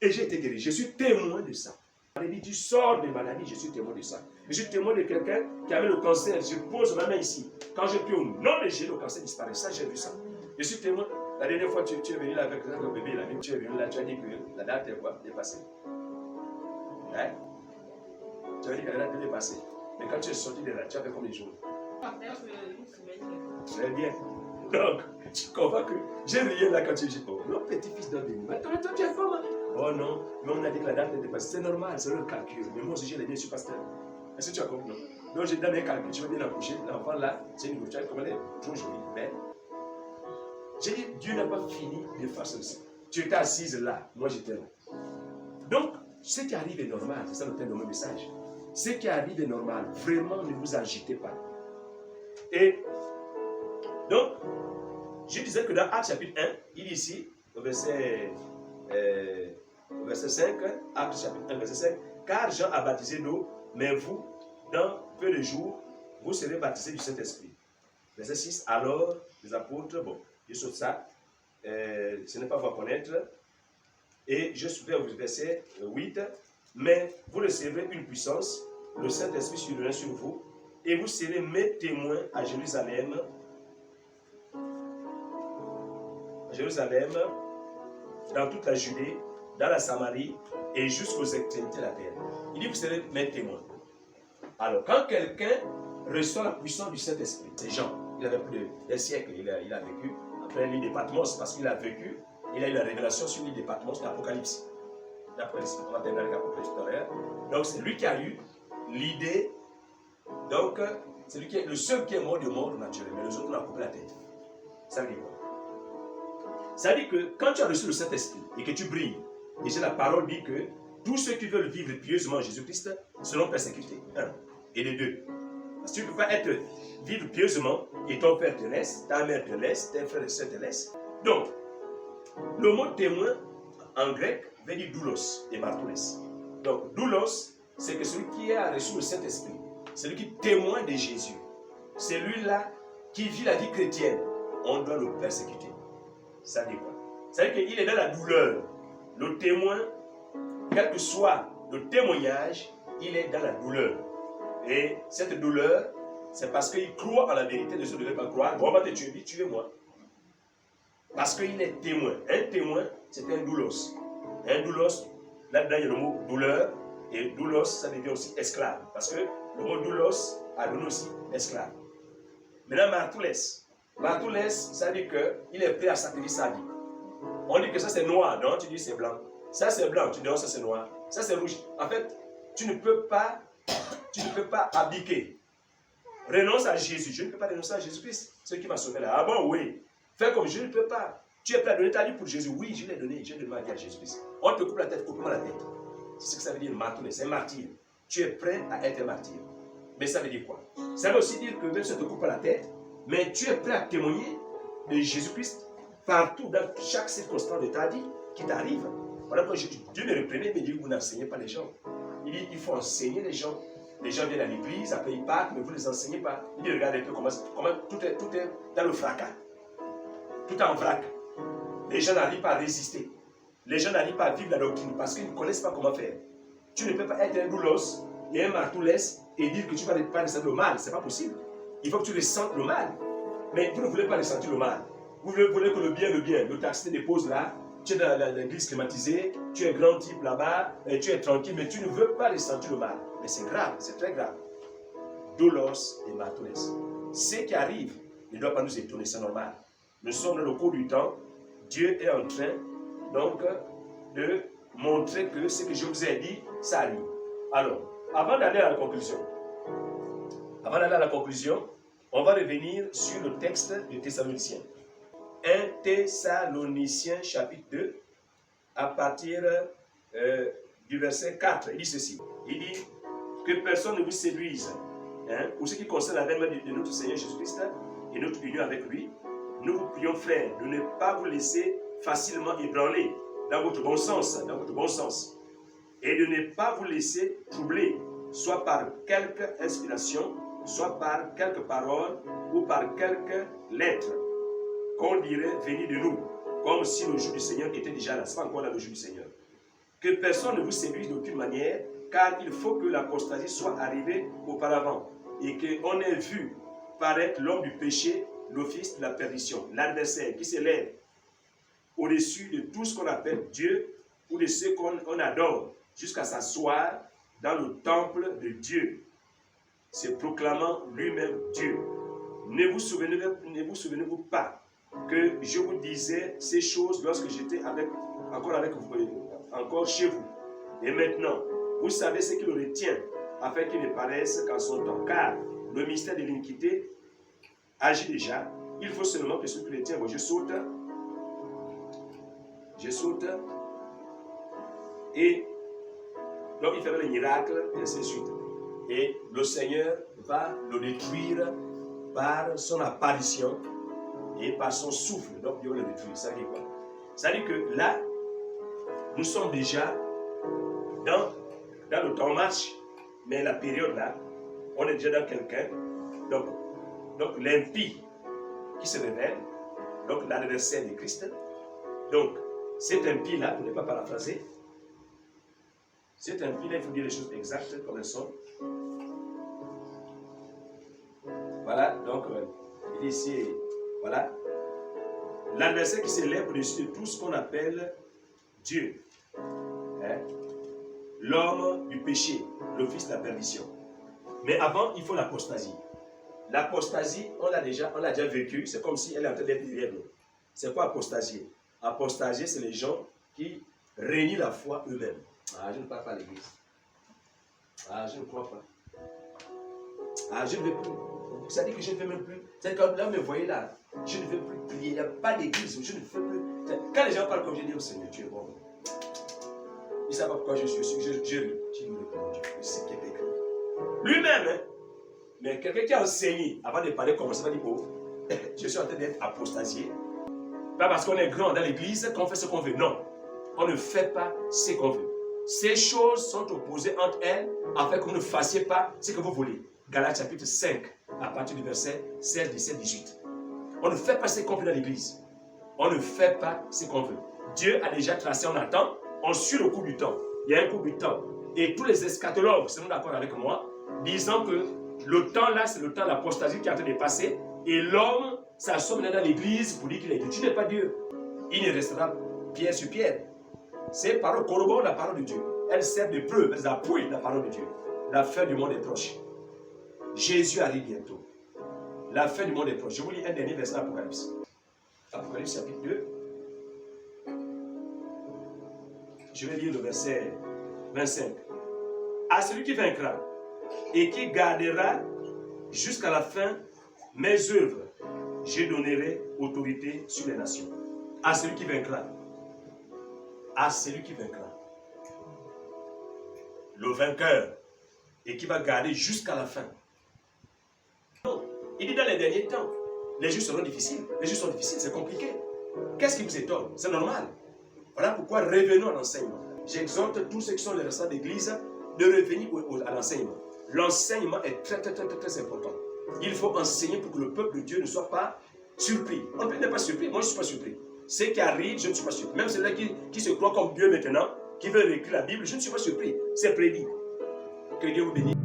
Et j'ai été guéri. Je suis témoin de ça. Tu sors de maladie, je suis témoin de ça. Je suis témoin de quelqu'un qui avait le cancer. Je pose ma main ici. Quand je prie au nom de Jésus, le cancer disparaît. Ça, j'ai vu ça. Je suis témoin. La dernière fois, tu es venu là avec le bébé, là, tu es venu là, tu as dit que la date est quoi? Dépassée. Hein? Tu as dit que la date est dépassée. Mais quand tu es sorti de là, tu as fait combien de jours? Très bien. Donc, tu comprends que j'ai rien là quand tu dis, oh, mon petit-fils donne des nouvelles. Toi, tu es femme. Oh non, mais on a dit que la date est dépassée. C'est normal, c'est le calcul. Mais moi aussi, j'ai les biens, je suis pasteur. Est-ce que tu as compris? Non. Donc, j'ai dans mes calculs, tu veux bien accoucher. L'enfant là, c'est une voiture, comment elle est trop jolie, belle. J'ai dit, Dieu n'a pas fini de faire ceci. Tu étais assise là, moi j'étais là. Donc, ce qui arrive est normal, c'est ça le thème de mon message. Ce qui arrive est normal, vraiment ne vous agitez pas. Et donc, je disais que dans Actes chapitre 1, il dit ici, au verset 5, Actes chapitre 1, verset 5, car Jean a baptisé d'eau, mais vous, dans peu de jours, vous serez baptisés du Saint-Esprit. Verset 6, alors les apôtres, bon, je saute ça, ce n'est pas vous connaître. Et je suis au verset 8, mais vous recevrez une puissance, le Saint-Esprit surviendra sur vous, et vous serez mes témoins à Jérusalem, dans toute la Judée, dans la Samarie et jusqu'aux extrémités de la terre. Il dit, vous serez mes témoins. Alors, quand quelqu'un reçoit la puissance du Saint-Esprit, c'est Jean, il avait plus d'un siècle, il a vécu, après l'île de Patmos, parce qu'il a vécu, il a eu la révélation sur l'île de Patmos d'Apocalypse. L'Apocalypse, on va terminer avec l'Apocalypse tout à l'heure. Donc, c'est lui qui a eu l'idée, donc, c'est lui qui est le seul qui est mort de mort naturelle, mais les autres, on a coupé la tête. Ça veut dire quoi? Ça veut dire que quand tu as reçu le Saint-Esprit et que tu brilles, déjà la parole dit que tous ceux qui veulent vivre pieusement en Jésus-Christ seront persécutés. Un. Et les deux. Parce que tu ne peux pas vivre pieusement et ton père te laisse, ta mère te laisse, tes frères et sœurs te laissent. Donc, le mot témoin en grec veut dire doulos et martoules. Donc, doulos, c'est que celui qui a reçu le Saint-Esprit, celui qui témoigne de Jésus, celui-là qui vit la vie chrétienne, on doit le persécuter. Ça dit quoi? Ça veut dire qu'il est dans la douleur. Le témoin, quel que soit le témoignage, il est dans la douleur. Et cette douleur, c'est parce qu'il croit en la vérité, ne se devait pas croire. Bon, on va te tuer, tuez-moi. Parce qu'il est témoin. Un témoin, c'est un doulos. Un doulos, là-dedans, il y a le mot douleur. Et doulos, ça veut dire aussi esclave. Parce que le mot doulos a donné aussi esclave. Maintenant, martoules. Martoules, ça veut dire qu'il est prêt à sacrifier sa vie. On dit que ça c'est noir, non? Tu dis c'est blanc. Ça c'est blanc, tu dis non, ça c'est noir. Ça c'est rouge. En fait, tu ne peux pas abdiquer. Renonce à Jésus. Je ne peux pas renoncer à Jésus-Christ. C'est ce qui m'a sauvé là. Ah bon, oui. Fais comme je ne peux pas. Tu es prêt à donner ta vie pour Jésus? Oui, je l'ai donné. J'ai donné ma vie à Jésus-Christ. On te coupe la tête, coupe-moi la tête. C'est ce que ça veut dire martyr. C'est martyr. Tu es prêt à être martyr. Mais ça veut dire quoi? Ça veut aussi dire que même si on te coupe la tête, mais tu es prêt à témoigner de Jésus-Christ partout, dans chaque circonstance de ta vie qui t'arrive. Voilà pourquoi Dieu me reprenait, mais dit, vous n'enseignez pas les gens. Il dit, il faut enseigner les gens. Les gens viennent à l'église, après ils partent, mais vous ne les enseignez pas. Il dit, regardez un peu comment tout est dans le fracas. Tout est en vrac. Les gens n'arrivent pas à résister. Les gens n'arrivent pas à vivre la doctrine parce qu'ils ne connaissent pas comment faire. Tu ne peux pas être un doulos et un martoules et dire que tu ne vas pas ressentir le mal. Ce n'est pas possible. Il faut que tu ressentes le mal. Mais vous ne voulez pas ressentir le mal. Vous voulez que le bien. Le taxi te dépose là, tu es dans l'église climatisée, tu es grand type là-bas, tu es tranquille, mais tu ne veux pas ressentir le mal. Mais c'est grave, c'est très grave. Doulos et martoules. Ce qui arrive ne doit pas nous étonner, c'est normal. Nous sommes dans le cours du temps. Dieu est en train donc de montrer que ce que je vous ai dit, ça arrive. Alors, avant d'aller à la conclusion, on va revenir sur le texte de Thessaloniciens. 1 Thessaloniciens chapitre 2, à partir du verset 4, il dit ceci. Il dit que personne ne vous séduise. Pour ce qui concerne l'avènement de notre Seigneur Jésus-Christ et notre union avec lui, nous vous prions, frères, de ne pas vous laisser facilement ébranler dans votre bon sens, et de ne pas vous laisser troubler, soit par quelque inspiration, soit par quelques paroles ou par quelques lettres, qu'on dirait venir de nous, comme si le jour du Seigneur était déjà là. Ce n'est pas encore là le jour du Seigneur. Que personne ne vous séduise d'aucune manière, car il faut que l'apostasie soit arrivée auparavant, et qu'on ait vu paraître l'homme du péché, l'office de la perdition, l'adversaire qui s'élève au-dessus de tout ce qu'on appelle Dieu, ou de ce qu'on adore, jusqu'à s'asseoir dans le temple de Dieu, se proclamant lui-même Dieu. Ne vous souvenez-vous pas que je vous disais ces choses lorsque j'étais encore chez vous. Et maintenant, vous savez ce qui le retient, afin qu'il ne paraisse qu'en son temps. Car le mystère de l'iniquité agit déjà. Il faut seulement que ce qui le tient. Bon, je saute. Et donc il fait les miracles, et ainsi de suite. Et le Seigneur va le détruire par son apparition et par son souffle. Donc Dieu va le détruire. Ça dit quoi? Ça dit que là, nous sommes déjà dans le temps marche, mais la période là, on est déjà dans quelqu'un. Donc l'impie qui se révèle, donc l'adversaire de Christ. Donc cet impie là, pour ne pas paraphraser, cet impie là, il faut dire les choses exactes comme elles sont. Voilà, donc il dit ici, voilà, l'adversaire qui s'élève au-dessus de tout ce qu'on appelle Dieu. Hein? L'homme du péché, le fils de la perdition. Mais avant, il faut l'apostasie. L'apostasie, on l'a déjà vécu, c'est comme si elle est en train d'être derrière nous. C'est quoi apostasier? Apostasier, c'est les gens qui renient la foi eux-mêmes. Ah, je ne parle pas à l'église. Ah, je ne crois pas. Ah, je ne vais plus. Ça dit que je ne fais même plus. C'est comme là, me voyez là, je ne vais plus prier. Il n'y a pas d'église, je ne fais plus. Quand les gens parlent comme je dis au Seigneur, tu es bon. Ils ne savent pas pourquoi je ris. Je me réponds, Dieu, c'est qu'il est écrit. Lui-même, hein? Mais quelqu'un qui a enseigné, avant de parler comme ça, va dire, oh, je suis en train d'être apostasié. Pas parce qu'on est grand dans l'église qu'on fait ce qu'on veut. Non, on ne fait pas ce qu'on veut. Ces choses sont opposées entre elles, afin que vous ne fassiez pas ce que vous voulez. Galates chapitre 5, à partir du verset 16, 17, 18. On ne fait pas ce qu'on veut dans l'église. On ne fait pas ce qu'on veut. Dieu a déjà tracé, on attend, on suit le cours du temps. Il y a un cours du temps. Et tous les eschatologues seront d'accord avec moi, disant que le temps là, c'est le temps de l'apostasie qui est en train de passer. Et l'homme s'assoit maintenant dans l'église pour dire qu'il est Dieu. Tu n'es pas Dieu. Il ne restera pierre sur pierre. Ces paroles corroborent la parole de Dieu. Elles servent de preuve, elles appuient la parole de Dieu. La fin du monde est proche. Jésus arrive bientôt. La fin du monde est proche. Je vous lis un dernier verset d'Apocalypse. Apocalypse chapitre 2. Je vais lire le verset 25. À celui qui vaincra et qui gardera jusqu'à la fin mes œuvres, je donnerai autorité sur les nations. À celui qui vaincra. À celui qui vaincra. Le vainqueur et qui va garder jusqu'à la fin. Il dit dans les derniers temps, les jours seront difficiles. Les jours sont difficiles, c'est compliqué. Qu'est-ce qui vous étonne? C'est normal. Voilà pourquoi revenons à l'enseignement. J'exhorte tous ceux qui sont les responsables d'église de revenir à l'enseignement. L'enseignement est très important. Il faut enseigner pour que le peuple de Dieu ne soit pas surpris. On n'est pas surpris, moi je ne suis pas surpris. Ce qui arrive, je ne suis pas surpris. Même celui qui se croit comme Dieu maintenant, qui veut écrire la Bible, je ne suis pas surpris. C'est prédit. Que Dieu vous bénisse.